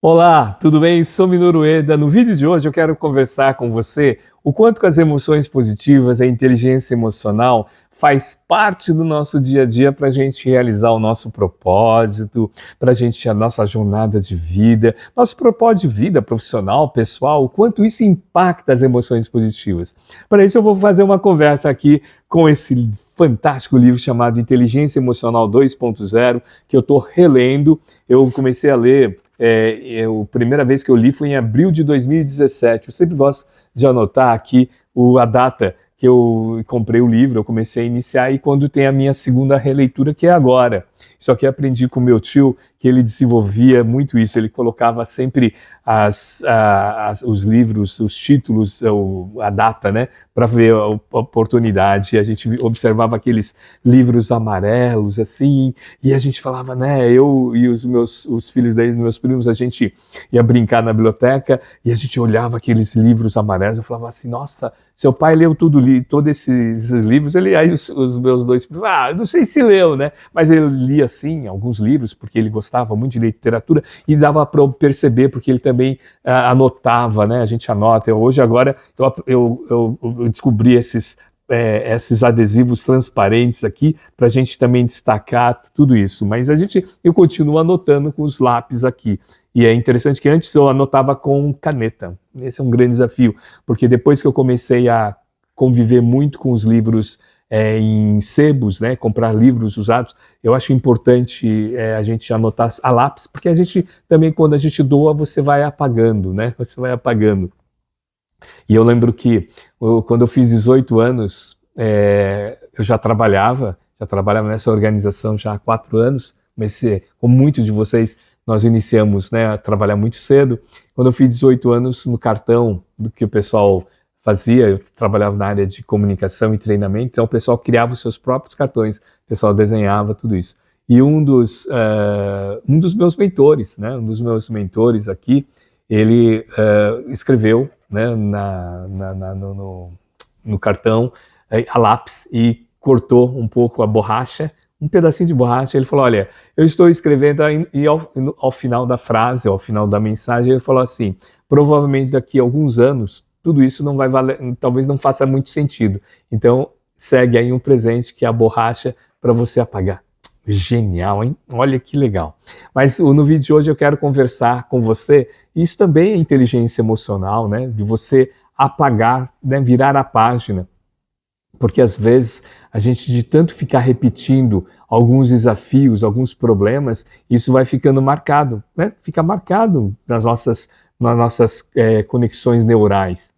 Olá, tudo bem? Sou Minoru Ueda. No vídeo de hoje eu quero conversar com você o quanto que as emoções positivas, a inteligência emocional faz parte do nosso dia a dia para a gente realizar o nosso propósito, para a gente a nossa jornada de vida, nosso propósito de vida profissional, pessoal, o quanto isso impacta as emoções positivas. Para isso eu vou fazer uma conversa aqui com esse fantástico livro chamado Inteligência Emocional 2.0, que eu estou relendo. Eu comecei a ler a primeira vez que eu li foi em abril de 2017. Eu sempre gosto de anotar aqui a data que eu comprei o livro, eu comecei a iniciar, e quando tem a minha segunda releitura, que é agora. Só que aprendi com meu tio que ele desenvolvia muito isso, ele colocava sempre os livros, os títulos, a data, né, para ver a oportunidade. A gente observava aqueles livros amarelos, assim, e a gente falava, né, eu e os filhos dos meus primos, a gente ia brincar na biblioteca e a gente olhava aqueles livros amarelos, eu falava assim, nossa, seu pai leu todos esses livros. Aí os meus dois primos, não sei se leu, né, mas ele lia, sim, alguns livros, porque ele gostava muito de literatura e dava para perceber, porque ele também anotava, né, a gente anota. Agora, eu descobri esses adesivos transparentes aqui para a gente também destacar tudo isso. Mas eu continuo anotando com os lápis aqui. E é interessante que antes eu anotava com caneta. Esse é um grande desafio, porque depois que eu comecei a conviver muito com os livros em sebos, né, comprar livros usados, eu acho importante a gente anotar a lápis, porque a gente também, quando a gente doa, você vai apagando, né? Você vai apagando. E eu lembro que quando eu fiz 18 anos, eu já trabalhava nessa organização já há 4 anos, mas como muitos de vocês, nós iniciamos, né, a trabalhar muito cedo. Quando eu fiz 18 anos, no cartão do que o pessoal fazia, eu trabalhava na área de comunicação e treinamento, então o pessoal criava os seus próprios cartões, o pessoal desenhava tudo isso. E um dos meus mentores, né, aqui, ele escreveu, né, no cartão a lápis e cortou um pouco a borracha, um pedacinho de borracha. Ele falou, olha, eu estou escrevendo, e ao final da frase, ao final da mensagem, ele falou assim, provavelmente daqui a alguns anos, tudo isso não vai valer, talvez não faça muito sentido. Então, segue aí um presente, que é a borracha, para você apagar. Genial, hein? Olha que legal. Mas no vídeo de hoje eu quero conversar com você. Isso também é inteligência emocional, né? De você apagar, né? Virar a página. Porque às vezes a gente, de tanto ficar repetindo alguns desafios, alguns problemas, isso vai ficando marcado, né? Fica marcado nas nossas conexões neurais.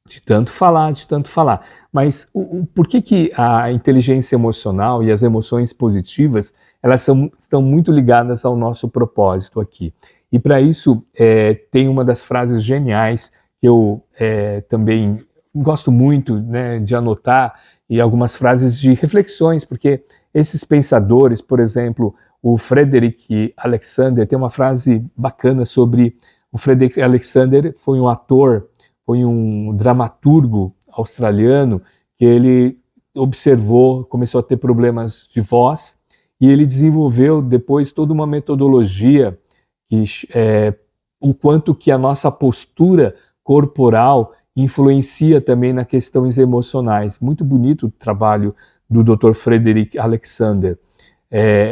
De tanto falar, de tanto falar. Mas por que a inteligência emocional e as emoções positivas, elas estão muito ligadas ao nosso propósito aqui? E para isso, tem uma das frases geniais que eu também gosto muito, né, de anotar, e algumas frases de reflexões, porque esses pensadores, por exemplo, o Frederick Alexander, tem uma frase bacana sobre o Frederick Alexander. Foi um ator, foi um dramaturgo australiano, que ele observou, começou a ter problemas de voz, e ele desenvolveu depois toda uma metodologia que o quanto que a nossa postura corporal influencia também nas questões emocionais. Muito bonito o trabalho do Dr. Frederick Alexander.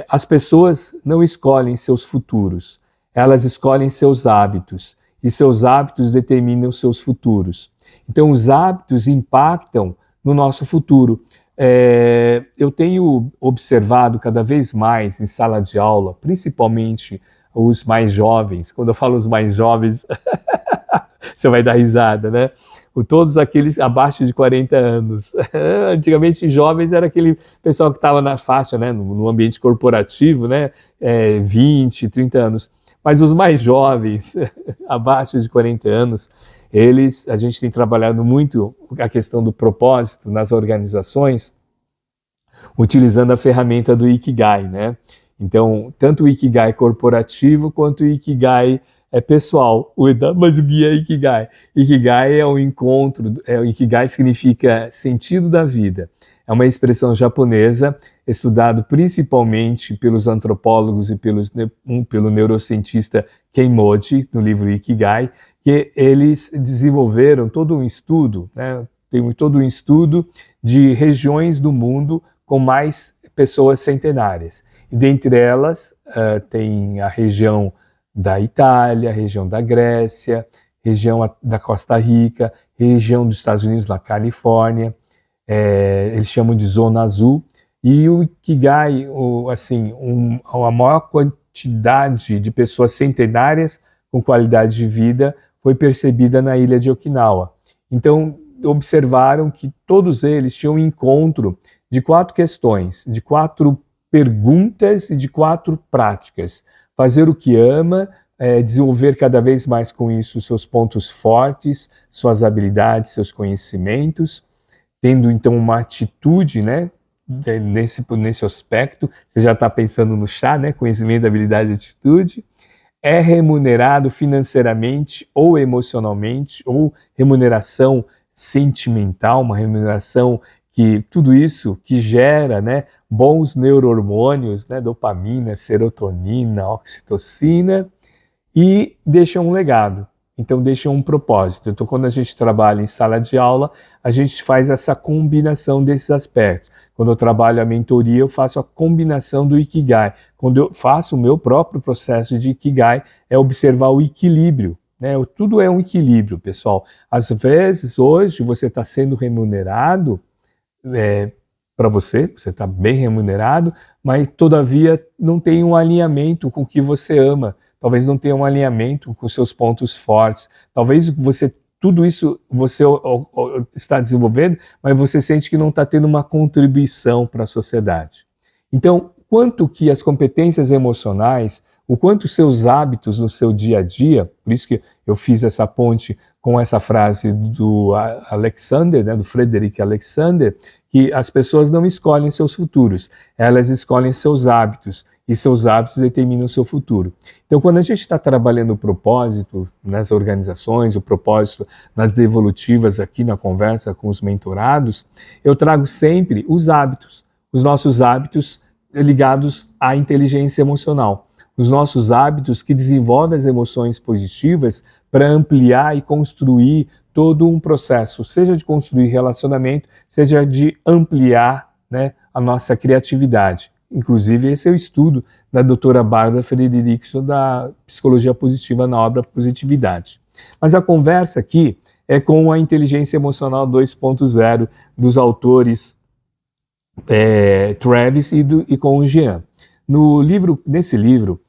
As pessoas não escolhem seus futuros, elas escolhem seus hábitos, e seus hábitos determinam seus futuros. Então, os hábitos impactam no nosso futuro. Eu tenho observado cada vez mais em sala de aula, principalmente os mais jovens. Quando eu falo os mais jovens, você vai dar risada, né? Todos aqueles abaixo de 40 anos. Antigamente, jovens era aquele pessoal que estava na faixa, né, no ambiente corporativo, né, 20, 30 anos. Mas os mais jovens, abaixo de 40 anos, a gente tem trabalhado muito a questão do propósito nas organizações, utilizando a ferramenta do Ikigai, né? Então, tanto o Ikigai corporativo quanto o Ikigai pessoal. Mas o guia é Ikigai. Ikigai é o encontro, o Ikigai significa sentido da vida. É uma expressão japonesa, estudado principalmente pelos antropólogos e pelo neurocientista Kenmoji, no livro Ikigai, que eles desenvolveram todo um estudo, né? Tem todo um estudo de regiões do mundo com mais pessoas centenárias. E dentre elas tem a região da Itália, a região da Grécia, região da Costa Rica, região dos Estados Unidos, na Califórnia, eles chamam de Zona Azul, e o Ikigai, a maior quantidade de pessoas centenárias com qualidade de vida foi percebida na ilha de Okinawa. Então, observaram que todos eles tinham um encontro de 4 questões, de 4 perguntas e de 4 práticas. Fazer o que ama, desenvolver cada vez mais com isso seus pontos fortes, suas habilidades, seus conhecimentos, tendo então uma atitude, né, nesse aspecto. Você já está pensando no chá, né, conhecimento, habilidade e atitude. É remunerado financeiramente ou emocionalmente, ou remuneração sentimental, uma remuneração que tudo isso que gera, né, bons neurohormônios, né, dopamina, serotonina, oxitocina, e deixa um legado. Então deixa um propósito. Então quando a gente trabalha em sala de aula, a gente faz essa combinação desses aspectos. Quando eu trabalho a mentoria, eu faço a combinação do Ikigai. Quando eu faço o meu próprio processo de Ikigai, é observar o equilíbrio, né? Tudo é um equilíbrio, pessoal. Às vezes, hoje, você está sendo remunerado para você está bem remunerado, mas todavia não tem um alinhamento com o que você ama. Talvez não tenha um alinhamento com seus pontos fortes. Talvez tudo isso você está desenvolvendo, mas você sente que não está tendo uma contribuição para a sociedade. Então, quanto que as competências emocionais, o quanto seus hábitos no seu dia a dia, por isso que eu fiz essa ponte com essa frase do Alexander, né, do Frederick Alexander, que as pessoas não escolhem seus futuros, elas escolhem seus hábitos, e seus hábitos determinam o seu futuro. Então, quando a gente está trabalhando o propósito nas organizações, o propósito nas devolutivas aqui na conversa com os mentorados, eu trago sempre os hábitos, os nossos hábitos ligados à inteligência emocional, os nossos hábitos que desenvolvem as emoções positivas para ampliar e construir todo um processo, seja de construir relacionamento, seja de ampliar, né, a nossa criatividade. Inclusive, esse é o estudo da doutora Bárbara Frederickson da Psicologia Positiva na obra Positividade. Mas a conversa aqui é com a Inteligência Emocional 2.0 dos autores Travis e com o Jean. Nesse livro,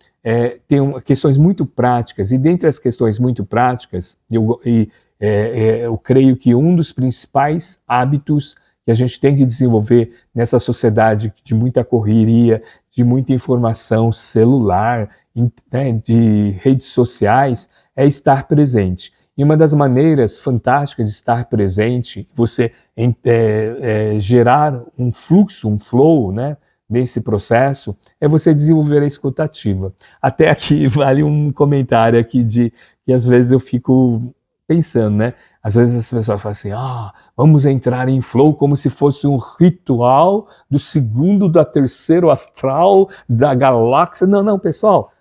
tem questões muito práticas, e dentre as questões muito práticas, eu creio que um dos principais hábitos que a gente tem que desenvolver nessa sociedade de muita correria, de muita informação celular, né, de redes sociais, é estar presente. E uma das maneiras fantásticas de estar presente, você gerar um fluxo, um flow, né, nesse processo, é você desenvolver a escutativa. Até aqui vale um comentário aqui que às vezes eu fico pensando, né? Às vezes as pessoas falam assim, vamos entrar em flow como se fosse um ritual do segundo, da terceiro astral, da galáxia. Não, pessoal,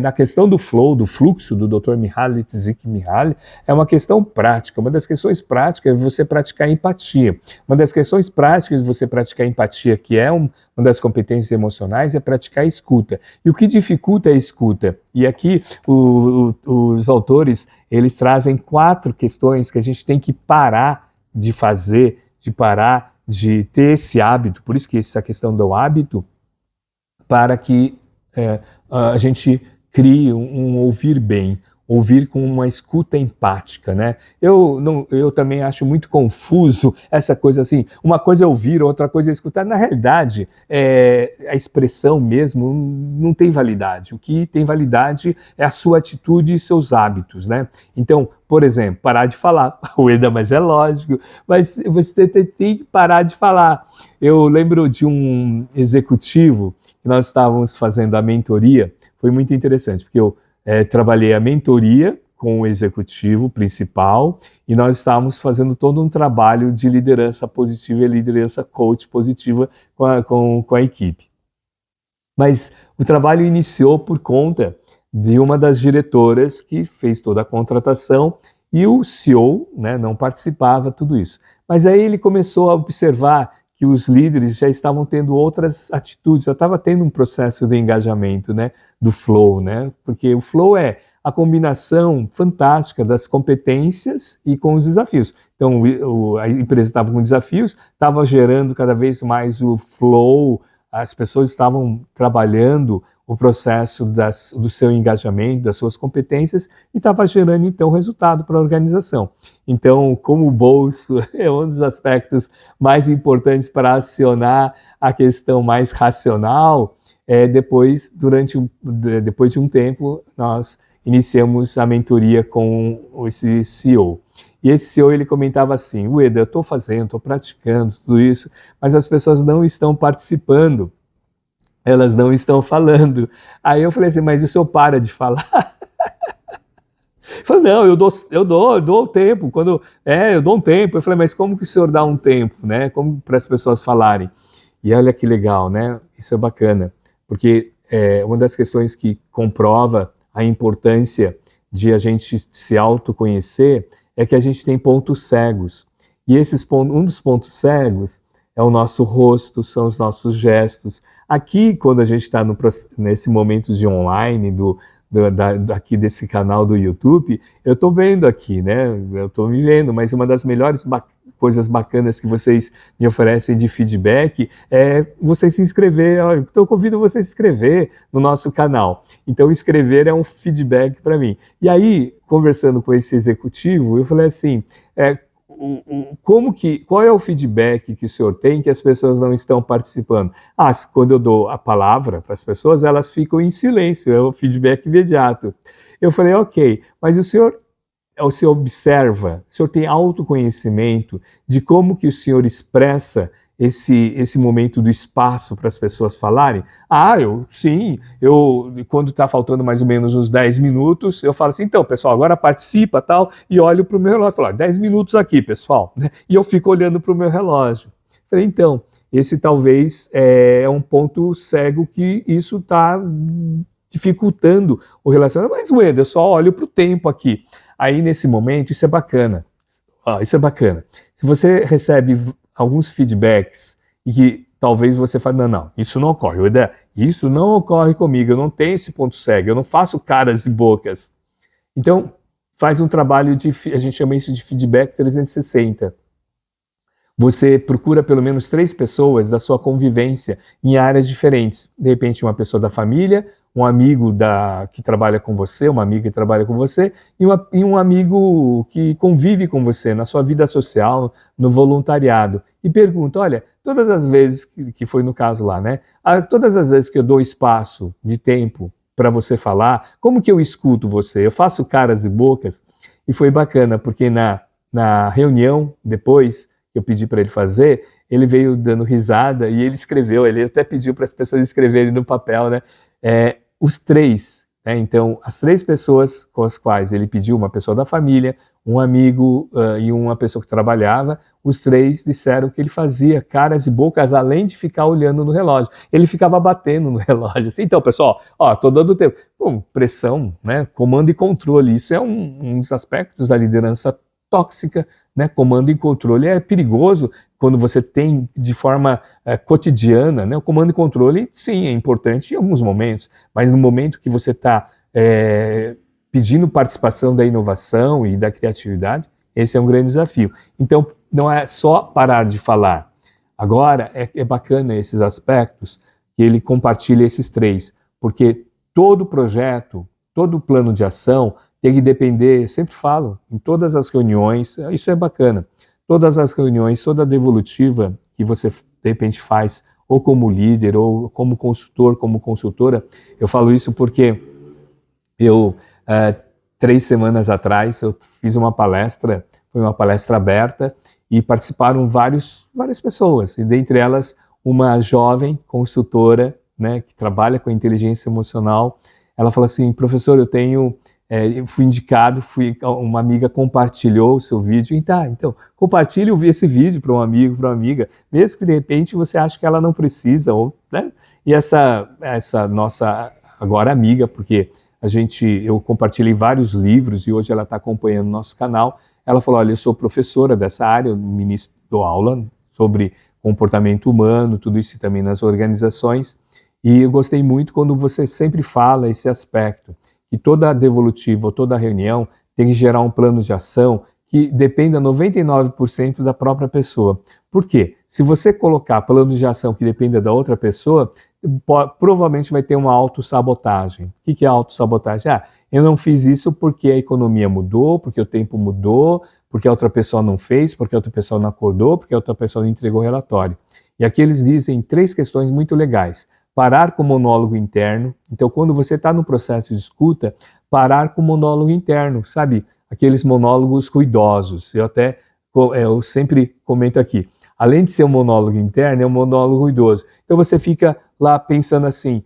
na questão do flow, do fluxo do Dr. Mihaly Csikszentmihalyi, é uma questão prática. Uma das questões práticas é você praticar empatia. Uma das questões práticas de você praticar empatia, que é uma das competências emocionais, é praticar a escuta. E o que dificulta a escuta? E aqui os autores, eles trazem 4 questões que a gente tem que parar de fazer, de parar de ter esse hábito. Por isso que essa questão do hábito, para que a gente cria um ouvir bem, ouvir com uma escuta empática, né? Eu também acho muito confuso essa coisa assim, uma coisa é ouvir, outra coisa é escutar. Na realidade, a expressão mesmo não tem validade. O que tem validade é a sua atitude e seus hábitos, né? Então, por exemplo, parar de falar. Ueda, mas é lógico, mas você tem que parar de falar. Eu lembro de um executivo que nós estávamos fazendo a mentoria, foi muito interessante, porque eu trabalhei a mentoria com o executivo principal e nós estávamos fazendo todo um trabalho de liderança positiva e liderança coach positiva com a equipe. Mas o trabalho iniciou por conta de uma das diretoras que fez toda a contratação e o CEO, né, não participava, tudo isso. Mas aí ele começou a observar que os líderes já estavam tendo outras atitudes, já estava tendo um processo de engajamento, né, do flow, né, porque o flow é a combinação fantástica das competências e com os desafios. Então, a empresa estava com desafios, estava gerando cada vez mais o flow, as pessoas estavam trabalhando o processo do seu engajamento, das suas competências, e estava gerando, então, resultado para a organização. Então, como o bolso é um dos aspectos mais importantes para acionar a questão mais racional, depois de um tempo, nós iniciamos a mentoria com esse CEO. E esse CEO, ele comentava assim, Ueda, eu estou fazendo, estou praticando tudo isso, mas as pessoas não estão participando, elas não estão falando. Aí eu falei assim, mas o senhor para de falar? Ele falou, não, eu dou um tempo, eu dou um tempo. Eu falei, mas como que o senhor dá um tempo, né? Como para as pessoas falarem? E olha que legal, né? Isso é bacana, porque uma das questões que comprova a importância de a gente se autoconhecer é que a gente tem pontos cegos. E um dos pontos cegos é o nosso rosto, são os nossos gestos. Aqui, quando a gente está nesse momento de online, aqui desse canal do YouTube, eu estou vendo aqui, né? Eu estou me vendo, mas uma das melhores coisas bacanas que vocês me oferecem de feedback é você se inscrever. Então, eu convido você a se inscrever no nosso canal. Então, inscrever é um feedback para mim. E aí, conversando com esse executivo, eu falei assim, qual é o feedback que o senhor tem que as pessoas não estão participando? Quando eu dou a palavra para as pessoas, elas ficam em silêncio, é o feedback imediato. Eu falei, ok, mas o senhor observa, o senhor tem autoconhecimento de como que o senhor expressa esse momento do espaço para as pessoas falarem? Quando está faltando mais ou menos uns 10 minutos, eu falo assim, então, pessoal, agora participa, tal, e olho para o meu relógio, falo, 10 minutos aqui, pessoal, né? E eu fico olhando para o meu relógio. Falei, então, esse talvez é um ponto cego que isso está dificultando o relacionamento, mas, Wendel, eu só olho para o tempo aqui. Aí, nesse momento, isso é bacana. Isso é bacana. Se você recebe alguns feedbacks e que talvez você fale, não, isso não ocorre. Isso não ocorre comigo, eu não tenho esse ponto cego, eu não faço caras e bocas. Então, faz um trabalho a gente chama isso de feedback 360. Você procura pelo menos 3 pessoas da sua convivência em áreas diferentes. De repente, uma pessoa da família, um amigo que trabalha com você, uma amiga que trabalha com você, e um amigo que convive com você na sua vida social, no voluntariado. E pergunta, olha, todas as vezes, que foi no caso lá, né? Todas as vezes que eu dou espaço de tempo para você falar, como que eu escuto você? Eu faço caras e bocas? E foi bacana, porque na reunião, depois, que eu pedi para ele fazer, ele veio dando risada e ele escreveu, ele até pediu para as pessoas escreverem no papel, né? Os 3, né? Então, as 3 pessoas com as quais ele pediu, uma pessoa da família, um amigo e uma pessoa que trabalhava, os 3 disseram que ele fazia caras e bocas além de ficar olhando no relógio. Ele ficava batendo no relógio. Assim, então, pessoal, estou dando tempo. Pressão, né? Comando e controle, isso é um dos aspectos da liderança tóxica, né? Comando e controle é perigoso quando você tem de forma cotidiana, né? O comando e controle, sim, é importante em alguns momentos, mas no momento que você está pedindo participação da inovação e da criatividade, esse é um grande desafio. Então, não é só parar de falar. Agora, é bacana esses aspectos que ele compartilha esses 3, porque todo projeto, todo plano de ação tem que depender, sempre falo, em todas as reuniões, isso é bacana, todas as reuniões, toda a devolutiva que você, de repente, faz, ou como líder, ou como consultor, como consultora, eu falo isso porque 3 semanas atrás, eu fiz uma palestra, foi uma palestra aberta, e participaram várias pessoas, e dentre elas, uma jovem consultora, né, que trabalha com inteligência emocional. Ela falou assim, professor, eu fui indicado, uma amiga compartilhou o seu vídeo, então, compartilhe esse vídeo para um amigo, para uma amiga, mesmo que de repente você ache que ela não precisa, né? E essa nossa agora amiga, porque eu compartilhei vários livros e hoje ela está acompanhando o nosso canal. Ela falou, olha, eu sou professora dessa área, eu dou aula sobre comportamento humano, tudo isso também nas organizações, e eu gostei muito quando você sempre fala esse aspecto, que toda devolutiva ou toda reunião tem que gerar um plano de ação que dependa 99% da própria pessoa. Por quê? Se você colocar plano de ação que dependa da outra pessoa, provavelmente vai ter uma autossabotagem. O que é autossabotagem? Eu não fiz isso porque a economia mudou, porque o tempo mudou, porque a outra pessoa não fez, porque a outra pessoa não acordou, porque a outra pessoa não entregou o relatório. E aqui eles dizem 3 questões muito legais. Parar com o monólogo interno. Então, quando você está no processo de escuta, parar com o monólogo interno, sabe? Aqueles monólogos ruidosos. Eu sempre comento aqui. Além de ser um monólogo interno, é um monólogo ruidoso. Então você fica lá pensando assim,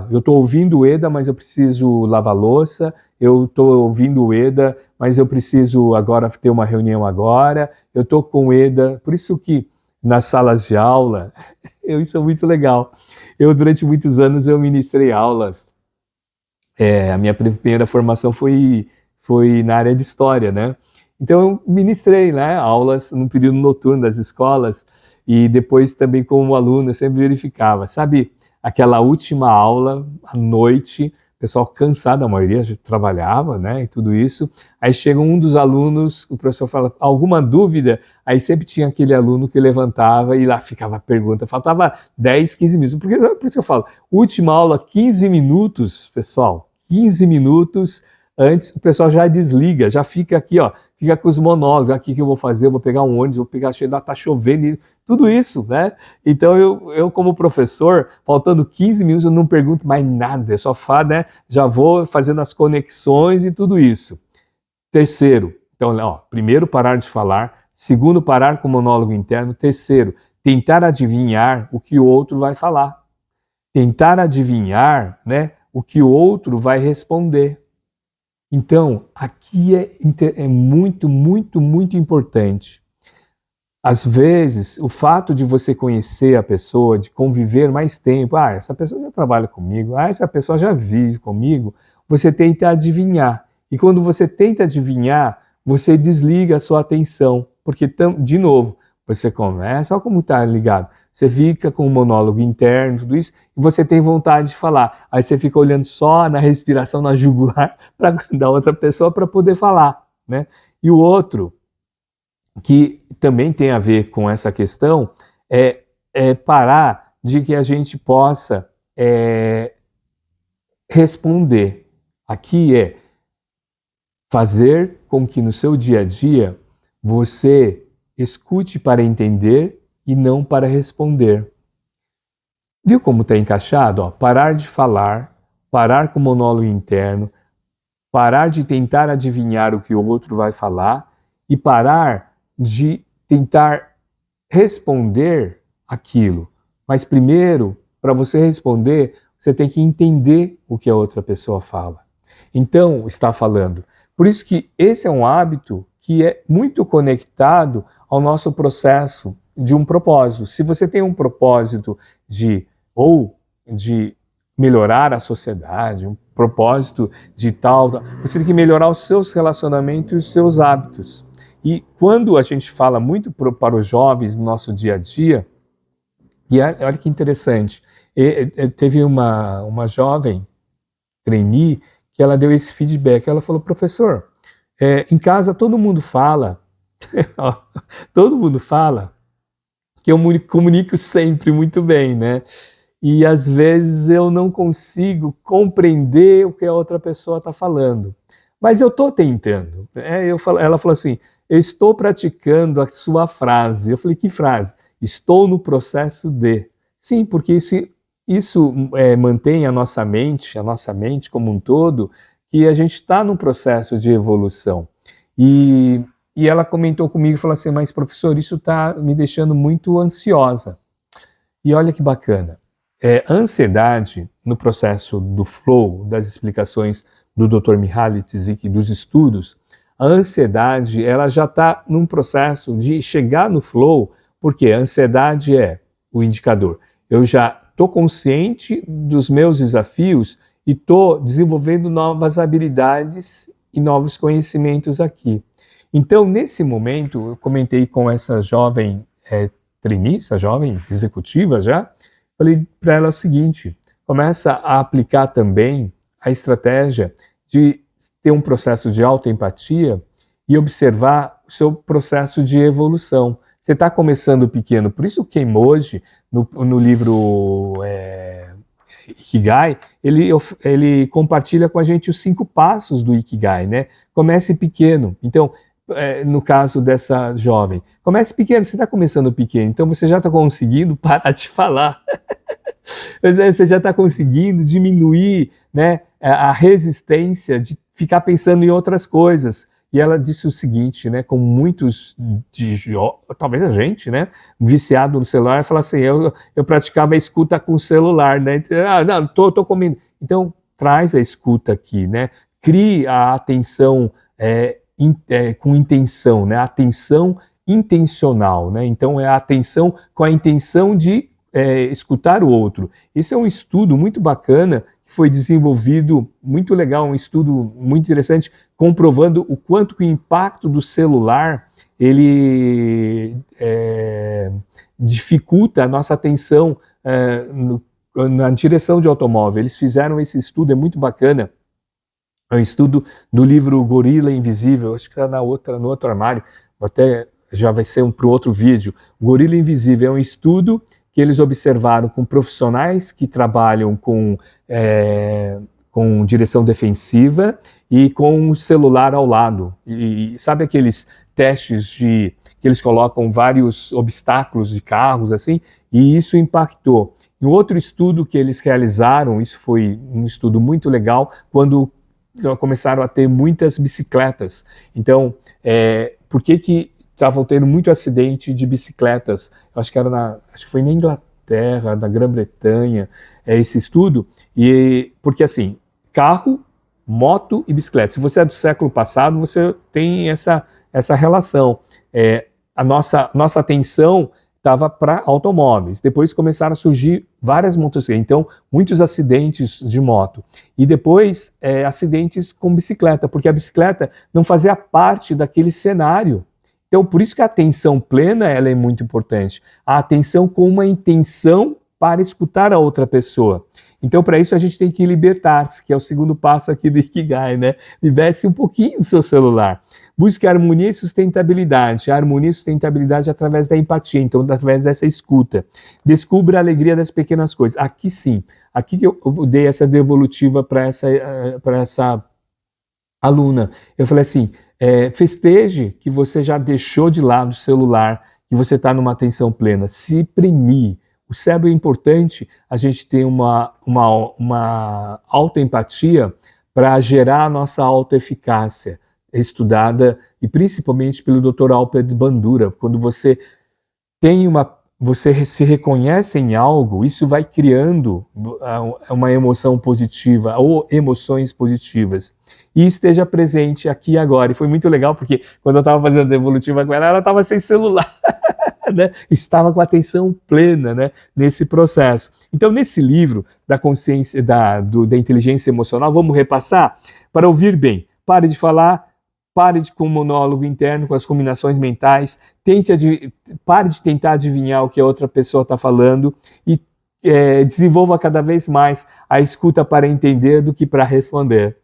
eu estou ouvindo o Eda, mas eu preciso lavar louça, eu estou ouvindo o Eda, mas eu preciso agora ter uma reunião agora, eu estou com o Eda. Por isso que nas salas de aula, isso é muito legal. Durante muitos anos, eu ministrei aulas. A minha primeira formação foi na área de história, né? Então eu ministrei, né, aulas no período noturno das escolas e depois também como aluno eu sempre verificava, sabe, aquela última aula à noite, o pessoal cansado, a maioria já trabalhava, né, e tudo isso, aí chega um dos alunos, o professor fala, alguma dúvida? Aí sempre tinha aquele aluno que levantava e lá ficava a pergunta, faltava 10, 15 minutos, por isso que eu falo, última aula, 15 minutos, pessoal, 15 minutos antes, o pessoal já desliga, já fica aqui, fica com os monólogos, aqui que eu vou fazer, eu vou pegar um ônibus, vou pegar, tá chovendo, tudo isso, né? Então eu como professor, faltando 15 minutos, eu não pergunto mais nada, eu só falo, né? Já vou fazendo as conexões e tudo isso. Terceiro, então, primeiro parar de falar, segundo parar com o monólogo interno, terceiro, tentar adivinhar o que o outro vai falar. Tentar adivinhar, né, o que o outro vai responder. Então, aqui é muito, muito, muito importante. Às vezes, o fato de você conhecer a pessoa, de conviver mais tempo, essa pessoa já trabalha comigo, essa pessoa já vive comigo, você tenta adivinhar. E quando você tenta adivinhar, você desliga a sua atenção, porque, de novo, você começa, olha como está ligado, você fica com o monólogo interno, tudo isso, e você tem vontade de falar. Aí você fica olhando só na respiração, na jugular da outra pessoa para poder falar, né? E o outro, que também tem a ver com essa questão, é parar de que a gente possa responder. Aqui é fazer com que no seu dia a dia você escute para entender e não para responder. Viu como está encaixado? Parar de falar, parar com o monólogo interno, parar de tentar adivinhar o que o outro vai falar e parar de tentar responder aquilo. Mas primeiro, para você responder, você tem que entender o que a outra pessoa fala. Então, está falando. Por isso que esse é um hábito que é muito conectado ao nosso processo de um propósito. Se você tem um propósito de melhorar a sociedade, um propósito de tal, você tem que melhorar os seus relacionamentos e os seus hábitos. E quando a gente fala muito para os jovens no nosso dia a dia, e olha que interessante, teve uma jovem trainee que ela deu esse feedback, ela falou, professor, em casa todo mundo fala, todo mundo fala que eu comunico sempre muito bem, né? E às vezes eu não consigo compreender o que a outra pessoa está falando. Mas eu estou tentando. Ela falou assim, eu estou praticando a sua frase. Eu falei, que frase? Estou no processo de. Sim, porque isso mantém a nossa mente como um todo, que a gente está num processo de evolução. E ela comentou comigo e falou assim, mas professor, isso está me deixando muito ansiosa. E olha que bacana. A ansiedade, no processo do flow, das explicações do Dr. Mihaly Csikszentmihalyi, dos estudos, a ansiedade ela já está num processo de chegar no flow, porque a ansiedade é o indicador. Eu já estou consciente dos meus desafios e estou desenvolvendo novas habilidades e novos conhecimentos aqui. Então, nesse momento, eu comentei com essa jovem trainee, essa jovem executiva já, falei para ela o seguinte: começa a aplicar também a estratégia de ter um processo de autoempatia e observar o seu processo de evolução. Você está começando pequeno, por isso o Keymoji, no livro Ikigai, ele compartilha com a gente os 5 passos do Ikigai, né? Comece pequeno. Então, no caso dessa jovem, comece pequeno, você está começando pequeno, então você já está conseguindo parar de falar. Você já está conseguindo diminuir, né, a resistência de ficar pensando em outras coisas. E ela disse o seguinte, né, com muitos, talvez a gente, né, viciado no celular, fala assim, eu praticava a escuta com o celular, né, não, tô comendo. Então, traz a escuta aqui, né, crie a atenção com intenção, né, a atenção intencional, né, então é a atenção com a intenção de escutar o outro. Esse é um estudo muito bacana, que foi desenvolvido, muito legal, um estudo muito interessante, comprovando o quanto que o impacto do celular, ele dificulta a nossa atenção na direção de automóvel. Eles fizeram esse estudo, é muito bacana, é um estudo do livro Gorila Invisível, acho que está no outro armário, até já vai ser para outro vídeo. Gorila Invisível é um estudo que eles observaram com profissionais que trabalham com direção defensiva e com o celular ao lado. E sabe aqueles testes que eles colocam vários obstáculos de carros, assim? E isso impactou. E um outro estudo que eles realizaram, isso foi um estudo muito legal, quando começaram a ter muitas bicicletas. Então, por que estavam tendo muito acidente de bicicletas? Eu acho que acho que foi na Inglaterra, na Grã-Bretanha, esse estudo. E porque assim, carro, moto e bicicleta. Se você é do século passado, você tem essa relação. A nossa atenção estava para automóveis. Depois começaram a surgir várias motocicletas. Então, muitos acidentes de moto. E depois, acidentes com bicicleta, porque a bicicleta não fazia parte daquele cenário. Então, por isso que a atenção plena ela é muito importante. A atenção com uma intenção para escutar a outra pessoa. Então, para isso, a gente tem que libertar-se, que é o segundo passo aqui do Ikigai, né? Liberte-se um pouquinho do seu celular. Busque harmonia e sustentabilidade. A harmonia e sustentabilidade através da empatia, então, através dessa escuta. Descubra a alegria das pequenas coisas. Aqui sim, aqui que eu dei essa devolutiva para essa aluna. Eu falei assim, festeje que você já deixou de lado o celular, que você está numa atenção plena. Se premie. O cérebro é importante a gente ter uma autoempatia para gerar a nossa autoeficácia, estudada e principalmente pelo Dr. Alper Bandura. Quando você se reconhece em algo, isso vai criando uma emoção positiva ou emoções positivas. E esteja presente aqui e agora. E foi muito legal porque quando eu estava fazendo a devolutiva com ela estava sem celular. Né? Estava com atenção plena, né, nesse processo. Então, nesse livro da consciência, da inteligência emocional, vamos repassar para ouvir bem. Pare de falar, pare com o monólogo interno, com as combinações mentais, pare de tentar adivinhar o que a outra pessoa está falando e desenvolva cada vez mais a escuta para entender do que para responder.